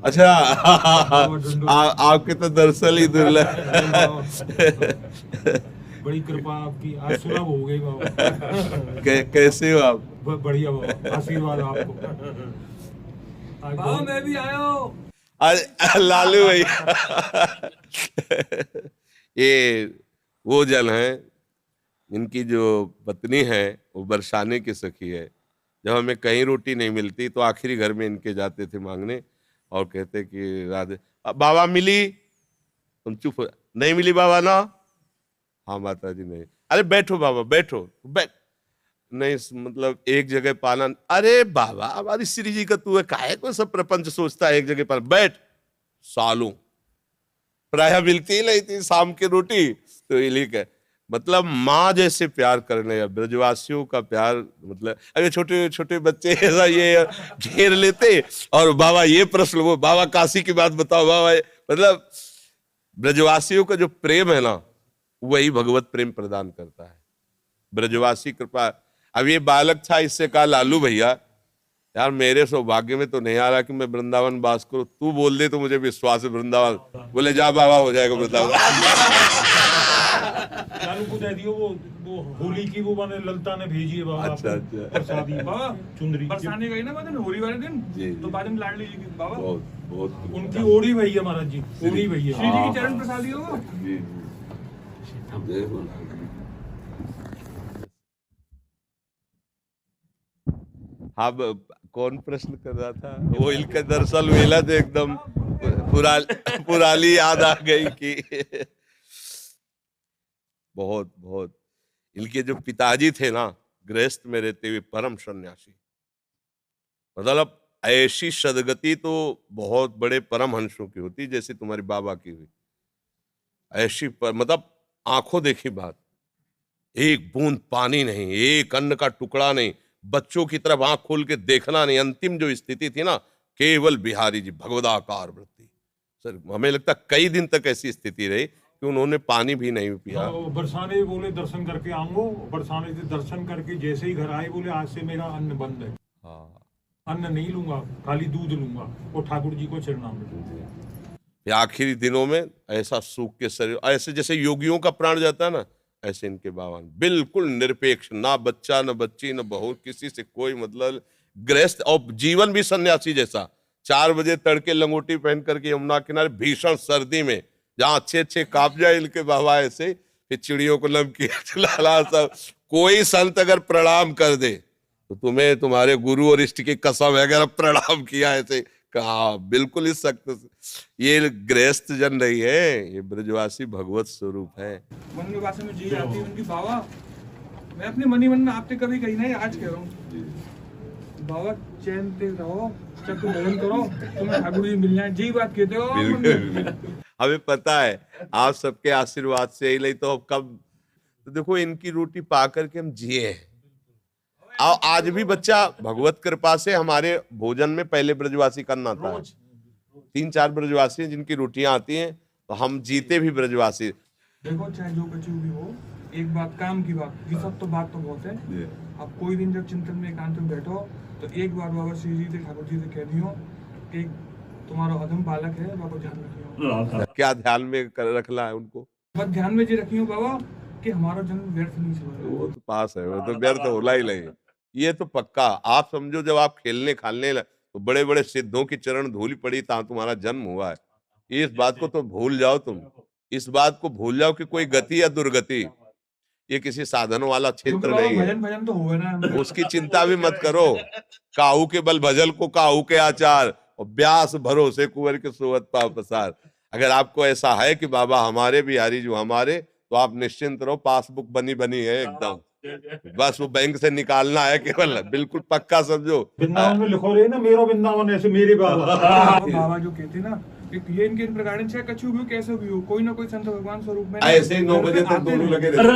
अच्छा आपके तो दरअसल ही दुर्लभ। बड़ी कृपा आपकी, आज सुलभ हो गई बाबा। कैसे हो आप? बढ़िया बाबा, आशीर्वाद आपको। बाबा मैं भी आया हूँ। अरे लालू भैया ये वो जन है, इनकी जो पत्नी है वो बरसाने की सखी है। जब हमें कहीं रोटी नहीं मिलती तो आखिरी घर में इनके जाते थे मांगने और कहते कि राधे बाबा मिली, तुम चुप हो, नहीं मिली बाबा ना, हाँ माता जी नहीं, अरे बैठो बाबा बैठो, बैठ नहीं, मतलब एक जगह पाना, अरे बाबा हमारी श्री जी का तू है, काहे को सब प्रपंच सोचता है, एक जगह पाना, बैठ। सालों प्रायः मिलती ही नहीं थी शाम की रोटी, तो ये है मतलब माँ जैसे प्यार करने, ब्रजवासियों का प्यार, मतलब अरे छोटे छोटे बच्चे ऐसा ये घेर लेते और बाबा ये प्रश्न, वो बाबा काशी की बात बताओ बाबा, मतलब ब्रजवासियों का जो प्रेम है ना वही भगवत प्रेम प्रदान करता है, ब्रजवासी कृपा। अब ये बालक था, इससे कहा लालू भैया यार मेरे सौभाग्य में तो नहीं आ रहा कि मैं वृंदावन वास करूं, तू बोल दे तो मुझे विश्वास है वृंदावन। बोले जा बाबा हो जाएगा वृंदावन। लालू को दे दियो वो होली की वो मैंने ललता ने भेजी है बाबा। अच्छा अच्छा प्रसादी बाबा चुंदरी बरसाने गई ना बाद होली वाले दिन, तो बाद में लाडली जी की बाबा बहुत बहुत उनकी ओढ़ी भैया महाराज जी, ओढ़ी भैया श्री जी की चरण प्रसादी हो। जी जय हो। अब कौन प्रश्न कर रहा था? वो इनका दरअसल वेला तो एकदम पुरानी याद आ गई कि बहुत बहुत इनके जो पिताजी थे ना गृहस्थ में रहते हुए परम सन्यासी, मतलब ऐसी सदगति तो बहुत बड़े परमहंसों की होती जैसे तुम्हारे बाबा की हुई, ऐसी मतलब आंखों देखी बात, एक बूंद पानी नहीं, एक अन्न का टुकड़ा नहीं, बच्चों की तरफ आंख खोल के देखना नहीं। अंतिम जो स्थिति थी ना, केवल बिहारी जी भगवदाकार वृत्ति, सर हमें लगता कई दिन तक ऐसी स्थिति रही कि उन्होंने पानी भी नहीं पिया। बरसाने बोले दर्शन करके आऊंगो, बरसाने से दर्शन करके जैसे ही घर आए बोले आज से मेरा अन्न बंद है, हाँ अन्न नहीं लूंगा, खाली दूध लूंगा और ठाकुर जी को चरणामृत। आखिरी दिनों में ऐसा सूख के शरीर, ऐसे जैसे योगियों का प्राण जाता है ना, ऐसे इनके बाबा बिल्कुल निरपेक्ष, ना बच्चा न बच्ची न बहू, किसी से कोई मतलब, गृहस्थ और जीवन भी सन्यासी जैसा। 4 बजे तड़के लंगोटी पहन करके यमुना किनारे भीषण सर्दी में, जहाँ अच्छे अच्छे काप जाए इनके बाबा, ऐसे फिर चिड़ियों को नमकीन खिलाना सब। कोई संत अगर प्रणाम कर दे तो तुम्हें तुम्हारे गुरु और इष्ट की कसम है, अगर प्रणाम किया ऐसे कहा, बिल्कुल इस सख्त। ये गृहस्थ जन नहीं है, ये ब्रजवासी भगवत स्वरूप है। मन में भाषा में जी आती है उनकी बाबा, मैं अपने मनी मन में आपसे कभी कही नहीं, आज कह रहा हूँ बाबा चैन से रहो, चक्र भजन करो, तुम्हें ठाकुर जी मिल जाए, जी बात कहते हो आप। हमें पता है आप सबके आशीर्वाद से ही, नहीं तो अब कब, तो देखो इनकी रोटी पा करके हम जिए हैं। आज भी बच्चा भगवत कृपा से हमारे भोजन में पहले ब्रजवासी करना आता है, 3-4 ब्रजवासी हैं जिनकी रोटियां आती हैं, तो हम जीते भी ब्रजवासी। देखो चाहे जो कुछ भी हो, एक बात काम की बात, ये सब तो बात तो बहुत है। अब कोई दिन जब चिंतन में एकांत में बैठो तो एक बार बाबा श्री जी से ठाकुर जी से कह दियो कि तुम्हारा अधम बालक है, बाबा ध्यान रखियो। क्या ध्यान में रखना है उनको? बस ध्यान में जी रखियो बाबा कि हमारा जन्म व्यर्थ नहीं चला। वो तो पास है, वो तो व्यर्थ होला ही नहीं, ये तो पक्का। आप समझो जब आप खेलने खालने तो बड़े बड़े सिद्धों की चरण धूल पड़ी ता तुम्हारा जन्म हुआ है, इस बात को तो भूल जाओ तुम, इस बात को भूल जाओ कि कोई गति या दुर्गति, ये किसी साधन वाला क्षेत्र नहीं है। भजन तो हुआ ना, उसकी चिंता भी मत करो। काहू के बल भजल को काहू के आचार, और ब्यास भरोसे कुंवर के सोवत पाव पसार। अगर आपको ऐसा है कि बाबा हमारे बिहारी जो हमारे, तो आप निश्चिंत रहो, पासबुक बनी बनी है एकदम, बस वो बैंक से निकालना है केवल, बिल्कुल पक्का समझो। वृंदावन में लिखो रहे ना, मेरा वृंदावन ऐसे मेरे बाबा। बाबा जो कहते ना ये इनके इन प्रकार चाहे कछु भी हो कैसे भी हो, कोई ना कोई संत भगवान स्वरूप में ऐसे ही 9 बजे तक दोनों लगे रहते।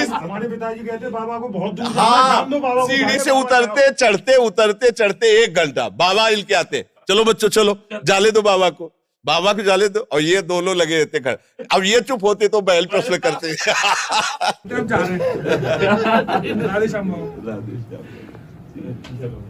हमारे पिताजी कहते बाबा को बहुत दूर हाँ, सीढ़ी से उतरते चढ़ते 1 घंटा बाबा इनके आते, चलो बच्चों चलो जाले दो बाबा को जाले दो, और ये दोनों लगे रहते खड़े। अब ये चुप होते तो बैल प्रश्न करते। जा रहे हैं। राधे श्याम बाबा। राधे श्याम।